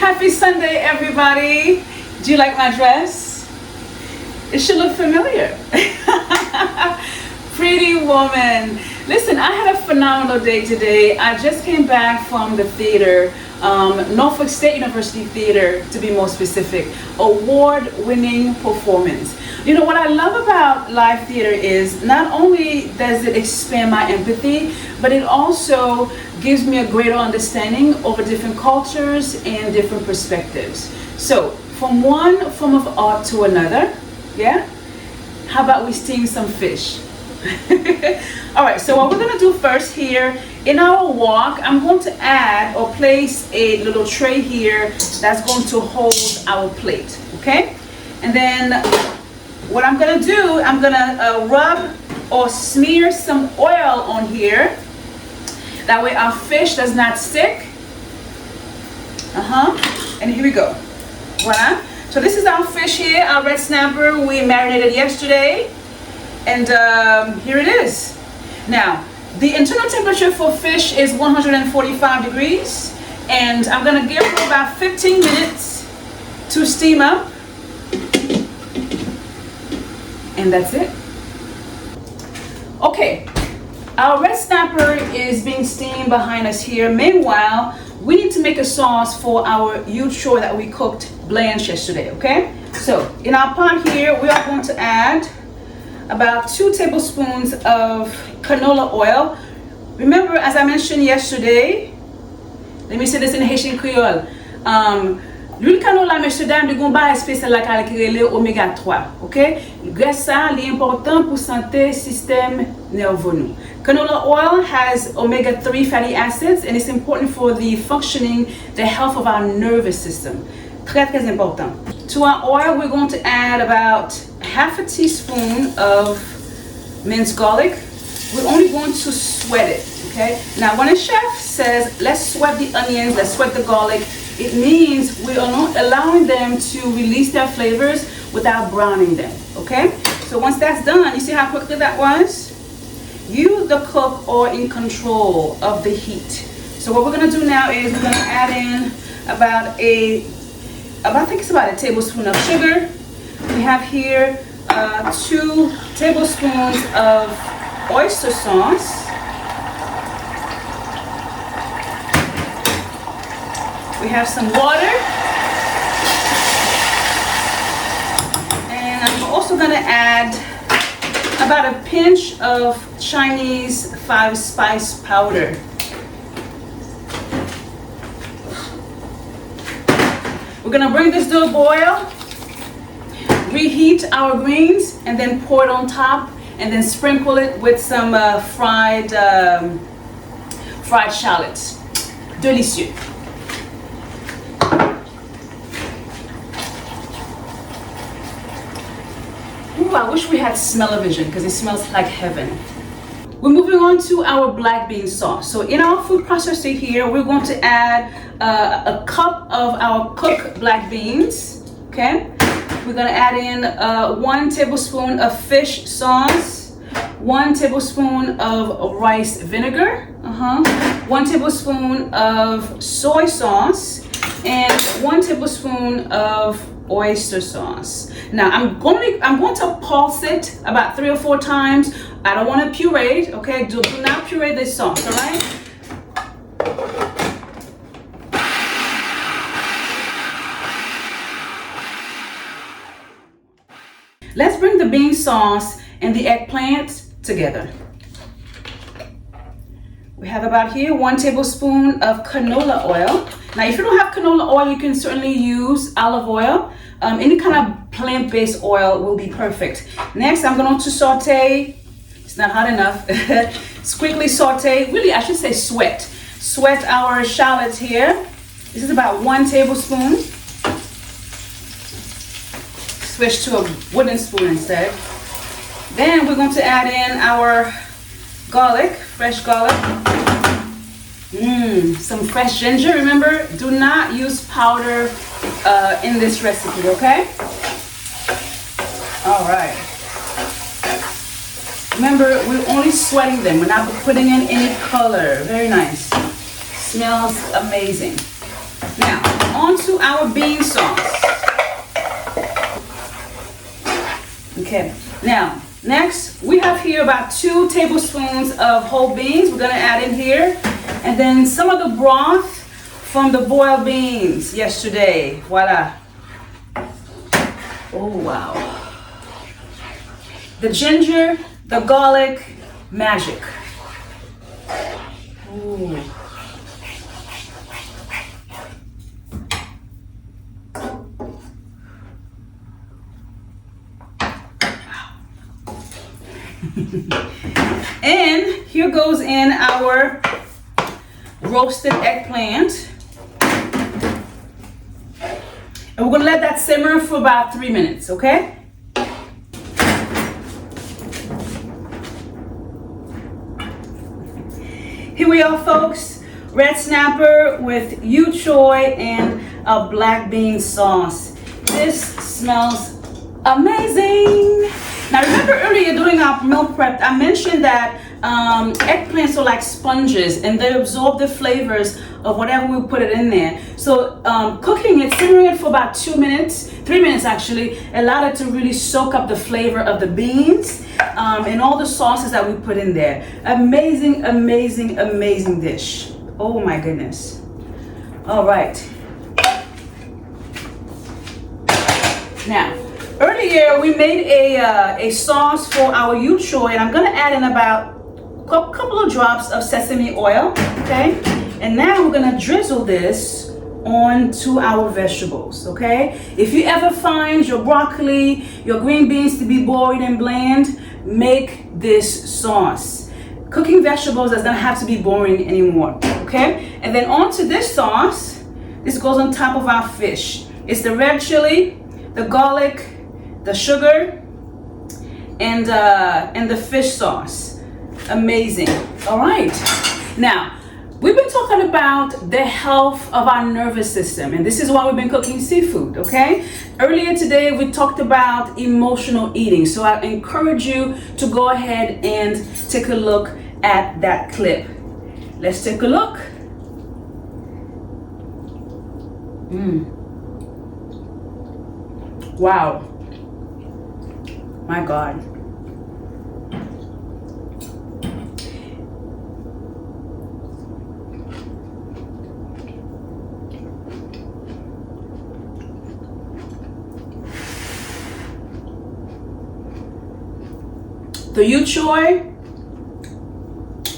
Happy Sunday, everybody. Do you like my dress? It should look familiar. Pretty woman. Listen, I had a phenomenal day today. I just came back from the theater, Norfolk State University Theater, to be more specific. Award-winning performance. You know, what I love about live theater is not only does it expand my empathy, but it also gives me a greater understanding over different cultures and different perspectives. So, from one form of art to another, yeah? How about we steam some fish? All right, so what we're gonna do first here, in our wok, I'm going to add or place a little tray here that's going to hold our plate, okay? And then what I'm gonna do, I'm gonna rub or smear some oil on here. That way our fish does not stick. And here we go. Voila. So this is our fish here, our red snapper. We marinated yesterday. And here it is. Now, the internal temperature for fish is 145 degrees. And I'm gonna give it about 15 minutes to steam up. And that's it. Okay, our red snapper is being steamed behind us here. Meanwhile, we need to make a sauce for our Choy that we cooked blanch yesterday, okay? So, in our pot here, we are going to add about 2 tablespoons of canola oil. Remember, as I mentioned yesterday, let me say this in Haitian Creole. L'huile canola, monsieur dame, de gomba spécial la calculé oméga 3, ok? Graisse ça, l'important pour santé système nerveux nous. Canola oil has omega-3 fatty acids and it's important for the functioning, the health of our nervous system. Très, très important. To our oil, we're going to add about half a teaspoon of minced garlic. We're only going to sweat it, okay? Now, when a chef says, let's sweat the onions, let's sweat the garlic, it means we are not allowing them to release their flavors without browning them, okay? So once that's done, you see how quickly that was? You, the cook, are in control of the heat. So what we're gonna do now is we're gonna add in I think it's about a tablespoon of sugar. We have here 2 tablespoons of oyster sauce. We have some water. And I'm also gonna add about a pinch of Chinese 5-spice powder. We're gonna bring this to a boil, reheat our greens, and then pour it on top, and then sprinkle it with some fried shallots. Delicieux. Ooh, I wish we had smell-o-vision because it smells like heaven. We're moving on to our black bean sauce. So in our food processor here, we're going to add a cup of our cooked black beans, okay? We're gonna add in 1 tablespoon of fish sauce, 1 tablespoon of rice vinegar, 1 tablespoon of soy sauce, and 1 tablespoon of oyster sauce. Now I'm going to pulse it about 3 or 4 times. I don't want to puree it, okay? Do not puree this sauce, all right? Let's bring the bean sauce and the eggplant together. We have about here 1 tablespoon of canola oil. Now, if you don't have canola oil, you can certainly use olive oil. Any kind of plant-based oil will be perfect. Next, I'm going to saute. It's not hot enough. Quickly saute. Really, I should say sweat. Sweat our shallots here. This is about 1 tablespoon. Switch to a wooden spoon instead. Then we're going to add in our garlic, fresh garlic. Some fresh ginger. Remember, do not use powder in this recipe, okay? All right. Remember, we're only sweating them. We're not putting in any color. Very nice. Smells amazing. Now, on to our bean sauce. Okay, now next we have here about 2 tablespoons of whole beans we're gonna add in here, and then some of the broth from the boiled beans yesterday. Voila. Oh wow. The ginger, the garlic, magic. Ooh. And here goes in our roasted eggplant. And we're gonna let that simmer for about 3 minutes, okay? Here we are, folks. Red snapper with choy and a black bean sauce. This smells amazing. Now remember earlier during our meal prep, I mentioned that eggplants are like sponges and they absorb the flavors of whatever we put it in there. So cooking it, simmering it for about 2 minutes, 3 minutes actually, allowed it to really soak up the flavor of the beans and all the sauces that we put in there. Amazing, amazing, amazing dish. Oh my goodness. All right. Now, earlier we made a sauce for our choy, and I'm gonna add in about a couple of drops of sesame oil, okay? And now we're gonna drizzle this onto our vegetables, okay? If you ever find your broccoli, your green beans to be boiled and bland, make this sauce. Cooking vegetables doesn't have to be boring anymore, okay? And then onto this sauce, this goes on top of our fish. It's the red chili, the garlic, the sugar, and the fish sauce. Amazing. All right. Now, we've been talking about the health of our nervous system, and this is why we've been cooking seafood, okay? Earlier today, we talked about emotional eating, so I encourage you to go ahead and take a look at that clip. Let's take a look. Wow. My God. The choy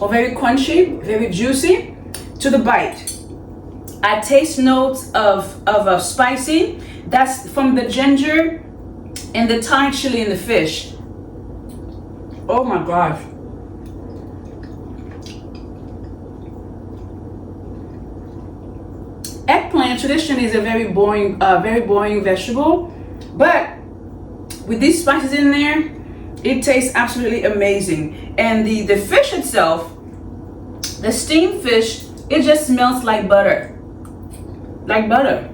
are very crunchy, very juicy to the bite. I taste notes of spicy. That's from the ginger and the Thai chili in the fish. Oh my gosh. Eggplant traditionally is a very boring vegetable, but with these spices in there, it tastes absolutely amazing. And the fish itself, the steamed fish, it just smells like butter. Like butter.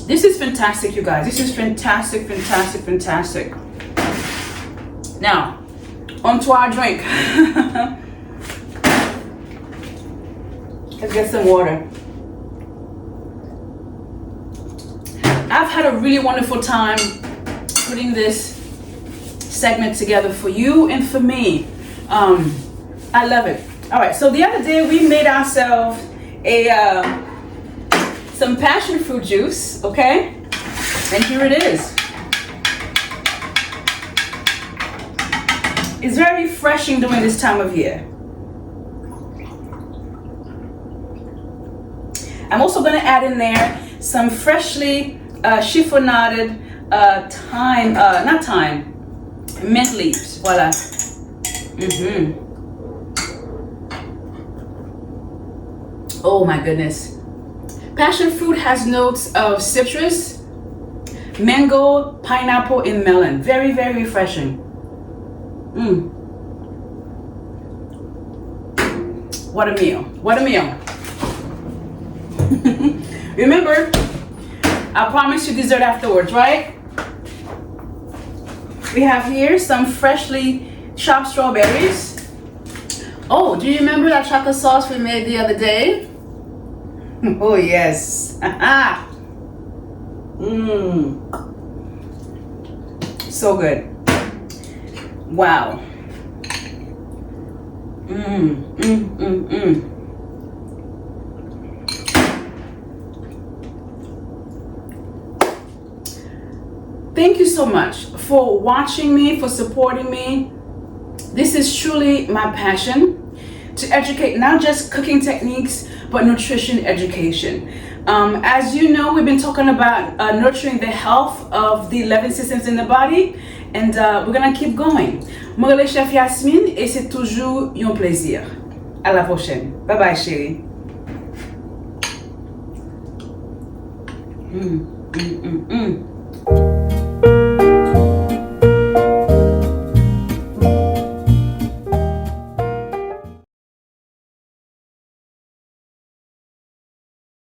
This is fantastic, you guys. This is fantastic, fantastic, fantastic. Now, onto our drink. Let's get some water. I've had a really wonderful time putting this segment together for you and for me. I love it. All right, so the other day we made ourselves some passion fruit juice, okay? And here it is. It's very refreshing during this time of year. I'm also gonna add in there some freshly chiffonaded mint leaves. Voila. Oh my goodness. Passion fruit has notes of citrus, mango, pineapple, and melon. Very, very refreshing. What a meal. What a meal. Remember, I promised you dessert afterwards, right? We have here some freshly chopped strawberries. Oh, do you remember that chocolate sauce we made the other day? Oh yes. Mmm. So good. Wow. Thank you so much for watching me, for supporting me. This is truly my passion, to educate not just cooking techniques, but nutrition education. As you know, we've been talking about nurturing the health of the 11 systems in the body, and we're gonna keep going. Moi, le chef Yasmine, et c'est toujours un plaisir. À la prochaine. Bye bye, chérie. Mm.